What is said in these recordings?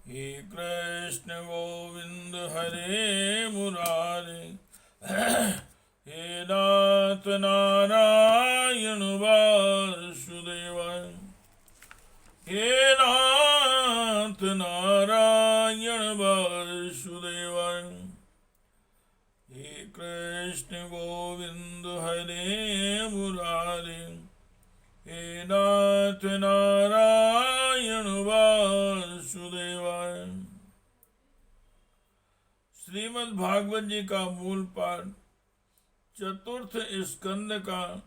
हे कृष्ण गोविंद हरे मुरारे, हे नाथ नारायण वासुदेव, हे नाथ नारायण वासुदेव, हे कृष्ण गोविंद हरे मुरारे, हे नाथ नारायण वासुदेवाय। श्रीमद् भागवत जी का मूल पाठ चतुर्थ स्कंद का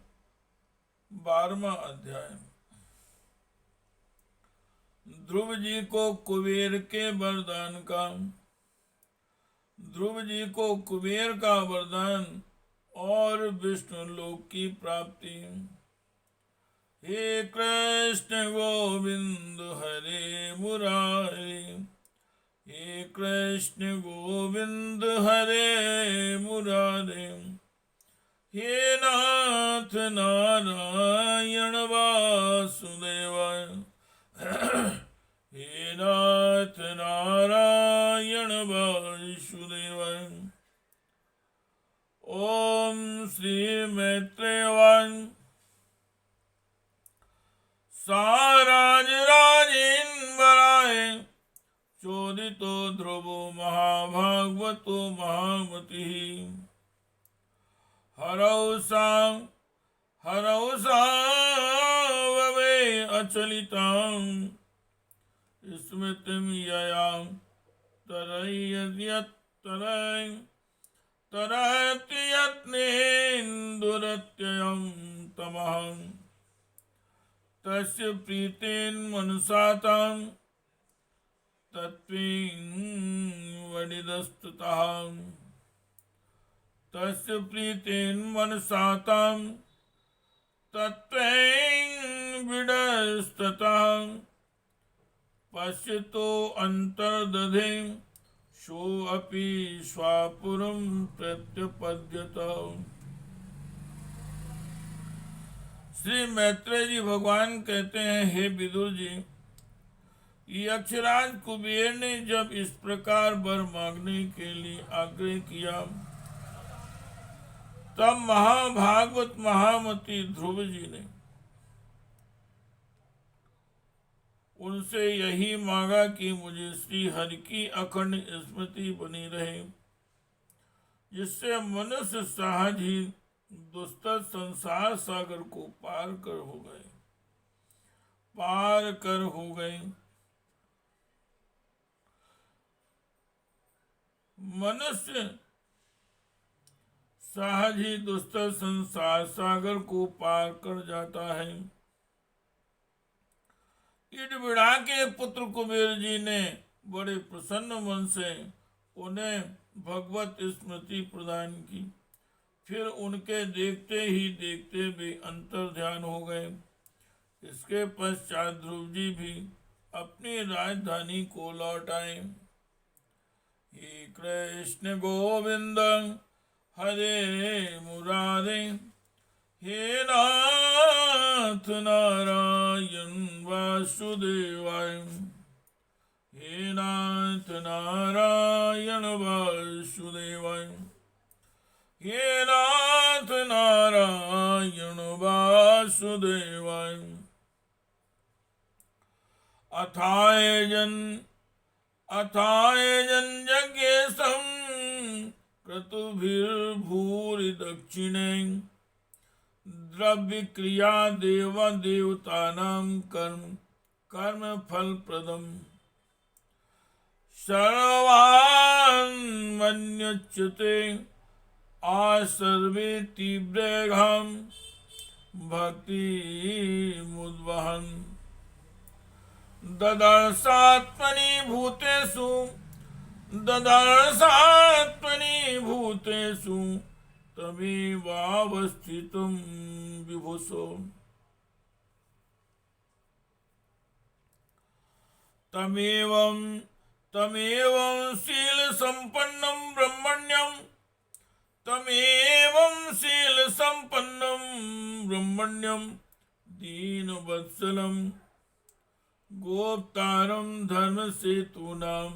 12वां अध्याय। ध्रुव जी को कुबेर के वरदान का, ध्रुव जी को कुबेर का वरदान और विष्णु लोक की प्राप्ति। हे कृष्ण गोविंद हरे मुरारे, हे कृष्ण गोविंद हरे मुरारे, हे नाथ नारायण वासुदेवाय, हे नाथ नारायण वासुदेवाय। ओम श्री मैत्रेयवाय साराज राजेन्द्राय चोदितो ध्रुवो महाभागवतो महामति, हरौ ववे अचलितां स्मृतिं यया तरयति यत्नेन्दुरत्ययं तमहं, तस्य प्रीतेन मनसातां तत्त्वेन वनिदस्तुतः, तस्य प्रीतेन मनसातां तत्त्वेन विडस्ततः, पश्यतो अंतर्दधे सोऽपि स्वापुरं प्रत्यपद्यत। श्री मैत्रेय जी भगवान कहते हैं, हे विदुर जी, यक्षराज कुबेर ने जब इस प्रकार वर मांगने के लिए आग्रह किया, तब महाभागवत महामती ध्रुव जी ने उनसे यही मांगा कि मुझे श्री हरि की अखंड स्मृति बनी रहे, जिससे मनुष्य सहज ही दुस्तर संसार सागर को पार कर हो गए। मनुष्य सहज ही दुस्तर संसार सागर को पार कर जाता है। इडबिड़ा के पुत्र कुबेर जी ने बड़े प्रसन्न मन से उन्हें भगवत स्मृति प्रदान की। फिर उनके देखते ही देखते वे अंतर ध्यान हो गए। इसके पश्चात ध्रुव जी भी अपनी राजधानी को लौट आए। हे कृष्ण गोविंद हरे मुरारे, हे नाथ नारायण वासुदेवाय, हे नाथ नारायण वासुदेवाय, हे नाथ नारायण वासुदेवाय। अथायजन यज्ञेशं क्रतुभिर्भूरि दक्षिणे, द्रव्य क्रिया देवतानां कर्म फल प्रदम, सर्वान् मन्युच्यते आसर्वे तीव्रेघं भक्ति मुद्वहन्, ददर्शात्मनि भूतेषु तमेवावस्थितं विभुषो, तमेवं शील संपन्नं ब्रह्मण्यं दीनवत्सलं गोप्तारं धर्मसेतूनां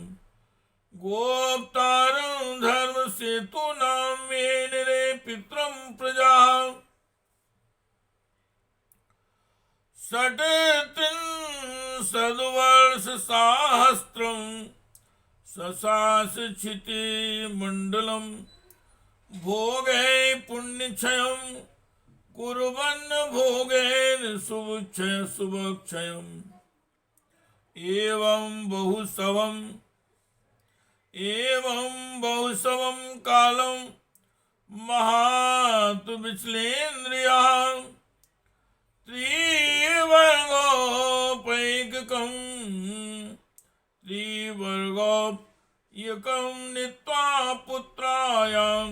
गोप्तारं धर्मसेतूनां मेनिरे पितरं प्रजाः षट्त्रिंशद्वर्षसाहस्रं शशास क्षिति मंडलम भोगे पुण्यक्षयं कुर्वन् भोगेन शुभक्षयम् एवं बहुशवं कालं महातु विचलेन्द्रियः त्रिवर्गोपैककं नीत्वा पुत्रायां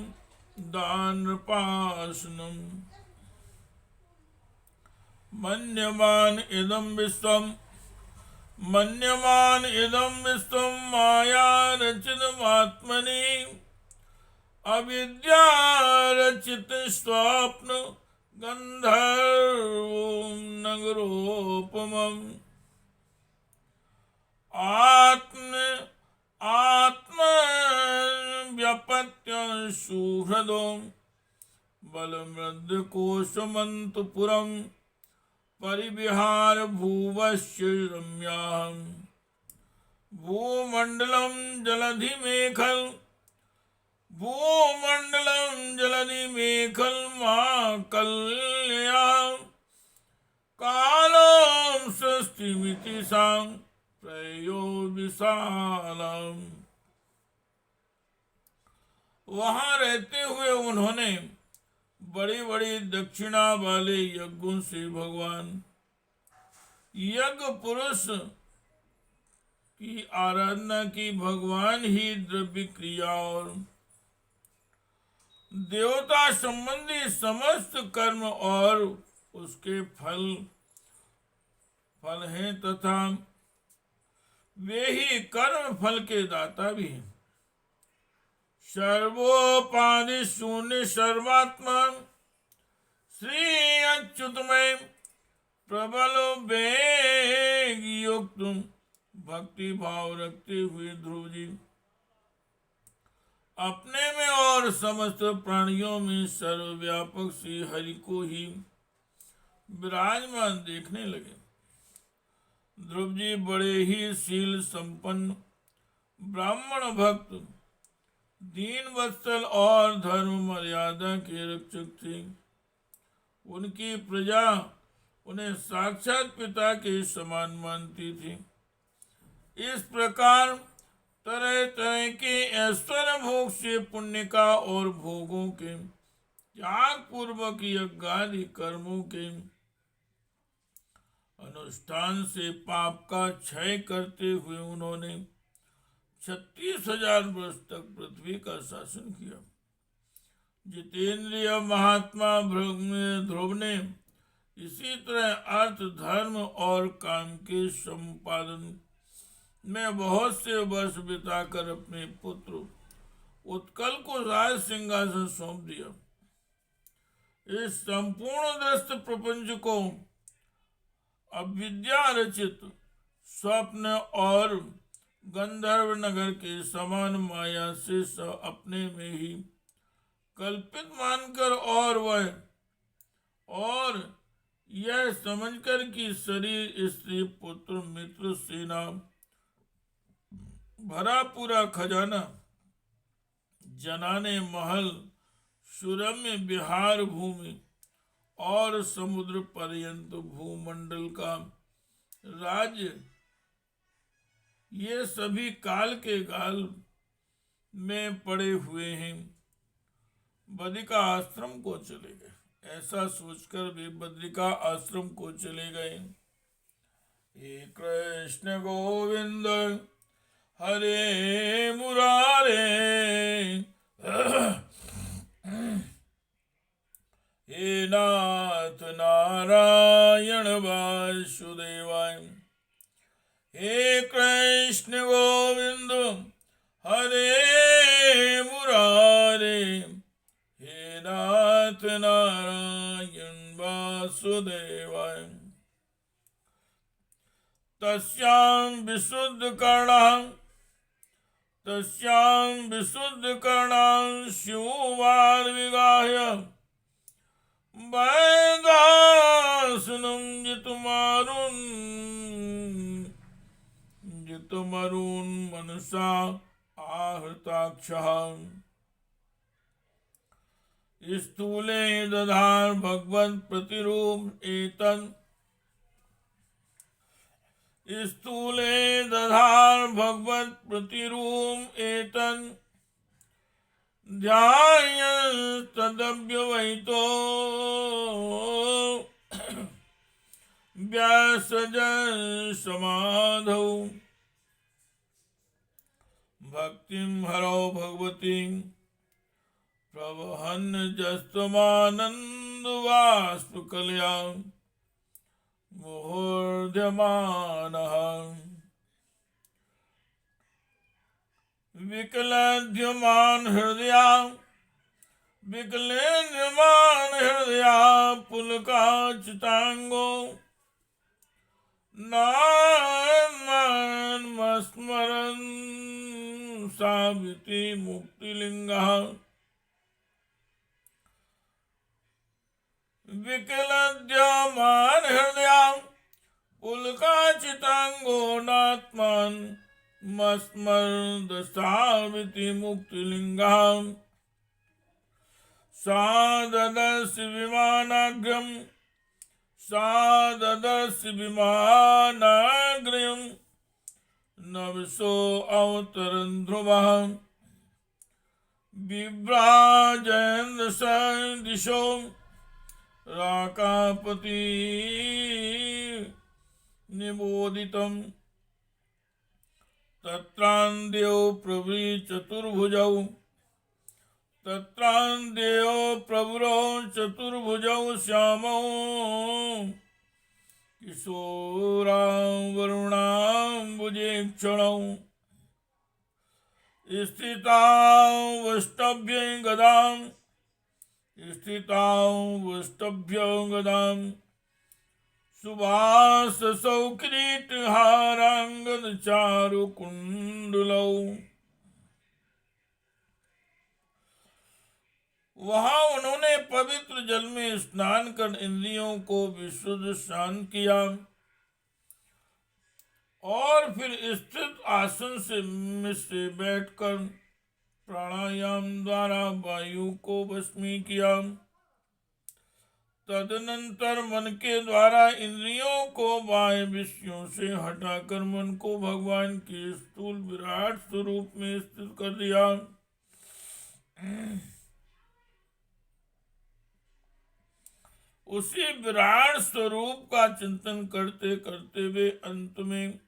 दानपाशनम् मन्यमान इदं विश्वं माया रचितमात्मनि अविद्या रचित स्वप्न गंधर्व नगरोपमम् आत्मव्यपत्य सुहृदो बलमृद्कोशमन्तपुरम् परिविहार भुवस्य रम्याः भूमण्डलं जलधिमेखलमाकल्या कालं सृष्टिमिति सां प्रयो विशालम्। वहां रहते हुए उन्होंने बड़ी बड़ी दक्षिणा वाले यज्ञों से भगवान यज्ञ पुरुष की आराधना की। भगवान ही द्रव्य क्रिया और देवता संबंधी समस्त कर्म और उसके फल हैं तथा वे ही कर्म फल के दाता भी हैं। सर्वोपाधि शून्य सर्वात्मा श्री अच्युतमय प्रबल वेग युक्त भक्ति भाव रखते हुए ध्रुव जी अपने में और समस्त प्राणियों में सर्वव्यापक श्री हरि को ही विराजमान देखने लगे। ध्रुव जी बड़े ही शील संपन्न ब्राह्मण भक्त दीन वत्सल और धर्म मर्यादा के रक्षक थे। उनकी प्रजा उन्हें साक्षात पिता के समान मानती थी। इस प्रकार तरह तरह के ऐश्वर्य भोग से पुण्य का और भोगों के त्याग पूर्वक यज्ञादि कर्मों के अनुष्ठान से पाप का क्षय करते हुए उन्होंने 36,000 वर्ष तक पृथ्वी का शासन किया। जितेंद्रिय महात्मा ध्रुव ने इसी तरह अर्थ धर्म और काम के संपादन में बहुत से वर्ष बिताकर अपने पुत्र उत्कल को राज सिंहासन सौंप दिया। इस संपूर्ण दृष्ट प्रपंच को अविद्या रचित स्वप्न और गंधर्व नगर के समान माया से अपने में ही कल्पित मानकर और यह समझकर कि शरीर स्त्री पुत्र मित्र सेना भरा पूरा खजाना जनाने महल सुरम्य विहार भूमि और समुद्र पर्यंत भूमंडल का राज्य ये सभी काल के गाल में पड़े हुए हैं। बद्रिका आश्रम को चले गए। ऐसा सोचकर वे बद्रिका आश्रम को चले गए। हे कृष्ण गोविंद हरे मुरारे हे नाथ नारायण वासुदेवाय। हे कृष्ण गोविंद हरे मुरारे हे नाथ नारायण वासुदेवाय। तस्य वर्णः तस्यां विशुद्धकर्णां शिववार्विगाह्य वैदासनं जितमरुन् मनसा आहृताक्षः स्थूले दधार भगवत प्रतिरूप एतन् स्थूले दधार भगवत प्रतिरूप एतन् ध्यायस्तदव्यवहितो व्यासजन समाधौ भक्तिं हरौ भगवती प्रवहन् जस्तमानन्दबाष्पकलया मुहुर्ध्यमानः विकलद्यमान हृदया पुलकाचितांगो नामस्मरन् साविति मुक्तिलिंगः विकलद्यमान हृदया पुलकाचितांगो नात्मन् मस्मरदसाविति मुक्तिलिंगः साददर्शि विमानाग्रयम् नवसो अवतरन् ध्रुवः बिभ्राजयन् दिशो राकापति निबोधितम् तत्रान्देव प्रभृ चतुर्भुजौ श्यामौ किशोरावरुणाम्बुजेक्षणौ स्थितावष्टभ्य गदाम् सुभाससौ किरीटहारांगद चारु कुंडलौ। वहां उन्होंने पवित्र जल में स्नान कर इंद्रियों को विशुद्ध शांत किया और फिर स्थित आसन से बैठकर प्राणायाम द्वारा वायु को भस्मी किया। तदनंतर मन के द्वारा इंद्रियों को बाह्य विषयों से हटाकर मन को भगवान के स्थूल विराट स्वरूप में स्थित कर दिया। उसी विराट स्वरूप का चिंतन करते करते वे अंत में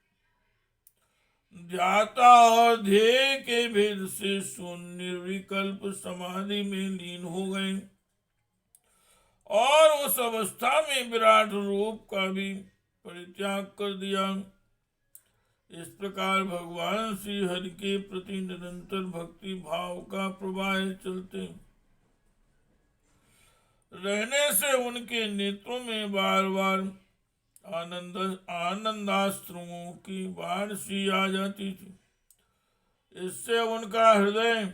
ध्याता और ध्येय के भेद से शून्य निर्विकल्प समाधि में लीन हो गए और उस अवस्था में विराट रूप का भी परित्याग कर दिया। इस प्रकार भगवान श्री हरि के प्रति निरंतर भक्ति भाव का प्रवाह चलते रहने से उनके नेत्रों में बार बार आनंदाश्रुओं की बाढ़ सी आ जाती थी। इससे उनका हृदय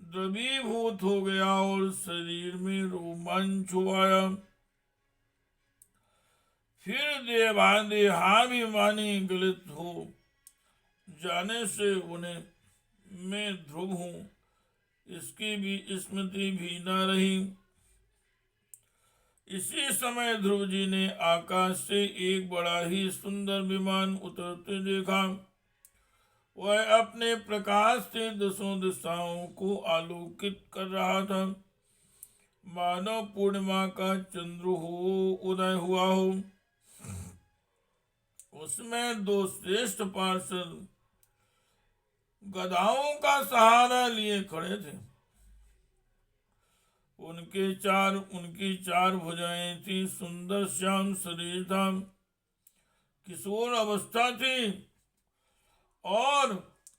द्रवीभूत हो गया और शरीर में रोमांच आया। फिर देहाभिमानी गलित हो जाने से उन्हें मैं ध्रुव हूँ इसकी भी स्मृति भी न रही। इसी समय ध्रुव जी ने आकाश से एक बड़ा ही सुंदर विमान उतरते देखा। वह अपने प्रकाश से दसों दिशाओं को आलोकित कर रहा था, मानो पूर्णिमा का चंद्र हो उदय हुआ हो। उसमें दो श्रेष्ठ पार्षद गदाओं का सहारा लिए खड़े थे। उनकी चार भुजाएं थी, सुंदर श्याम शरीर था, किशोर अवस्था थी और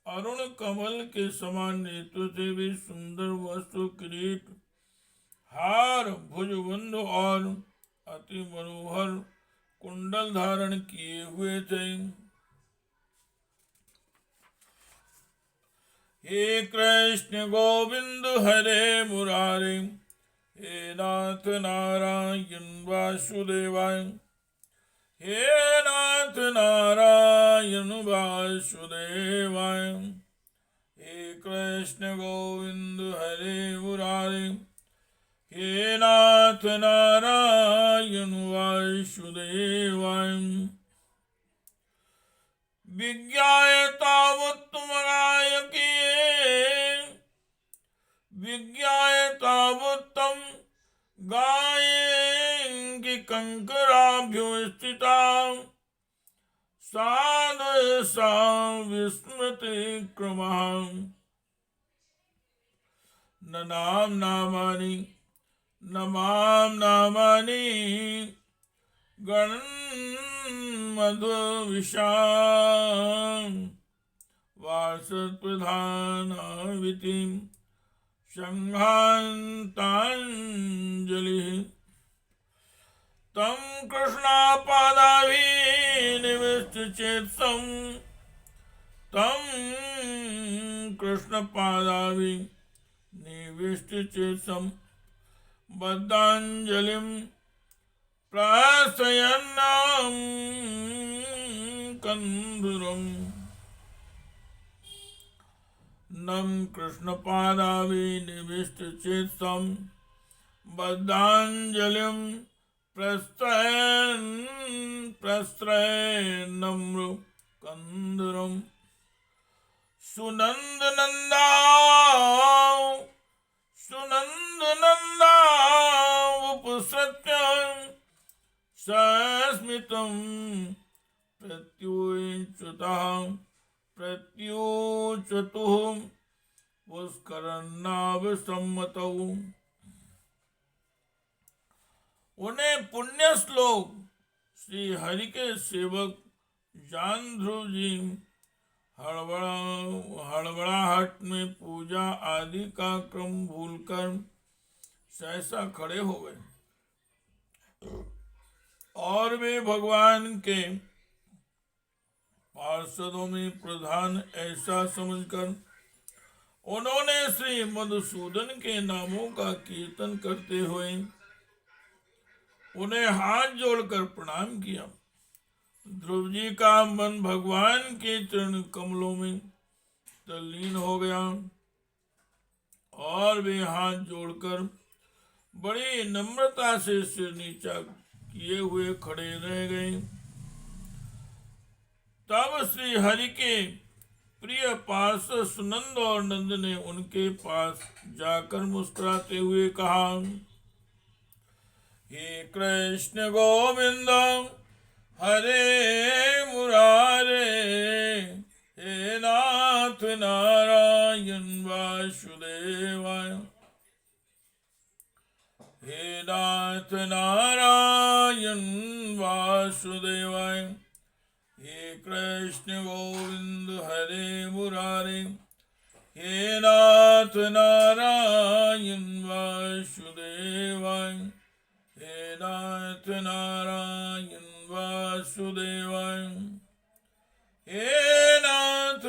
अरुण कमल के समान नेत्र थे। वे सुंदर वस्त्र, किरीट, हार, भुजबंध और अति मनोहर कुंडल धारण किए हुए थे। हे कृष्ण गोविंद हरे मुरारे, हे नाथ नारायण वासुदेवाय, हे नाथ नारायण वासुदेवाय, हे कृष्ण गोविंद हरे मुरारे, हे नाथ नारायण वासुदेवाय। विज्ञाय तावत्तमगाय किए, विज्ञाय तावत्तम गायेंगे कंकराभ्यो स्थिता, साधसा विस्मृति क्रमः। न नाम नामानि नमाम नामानि गणन्मध्व विशां, वासत्प्रधानावितिं संघान्ताञ्जलिः। तं कृष्णापादाभिनिविष्टचेतसं, तं कृष्णपादाभिनिविष्टचेतसं बद्धाञ्जलिं प्रार्थयन्नां कन्दुरम्। नं कृष्णपादाभिनिविष्टचेतसं बद्धाञ्जलिं प्रस्त्रयन्नम्र कन्दुरम्। सुनन्दनन्दा उपसृत्य सस्मितं प्रत्युच्यतुः पुष्करन्नाभसम्मतौ। उन्हें पुण्य श्लोक श्री हरि के सेवक जांध्रुव जी हड़बड़ाहट में पूजा आदि का क्रम भूलकर सहसा खड़े हो गए और वे भगवान के पार्षदों में प्रधान ऐसा समझकर उन्होंने श्री मधुसूदन के नामों का कीर्तन करते हुए उन्हें हाथ जोड़कर प्रणाम किया। ध्रुव जी का मन भगवान के चरण कमलों में तल्लीन हो गया और वे हाथ जोड़कर बड़ी नम्रता से सिर नीचा किए हुए खड़े रह गए। तब श्री हरि के प्रिय पार्षद सुनंद और नंद ने उनके पास जाकर मुस्कुराते हुए कहा, हे कृष्ण गोविंद हरे मुरारे, हे नाथ नारायण वासुदेवाय, हे नाथ नारायण वासुदेवाय, हे कृष्ण गोविंद हरे मुरारे, हे नाथ नारायण वासुदेवाय, हे नाथ नारायण वासुदेवाय, हे नाथ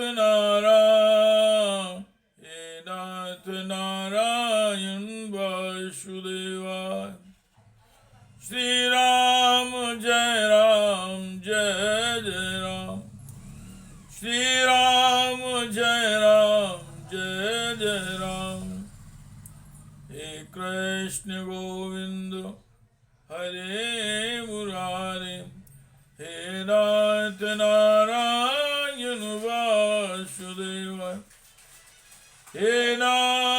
नारायण वासुदेवाय। श्री राम जय राम जय जय राम, श्री राम जय राम जय जय राम। हे कृष्ण गोविंद हरे मुरारे, हे नाथ नारायण वासुदेवाय, हे नाथ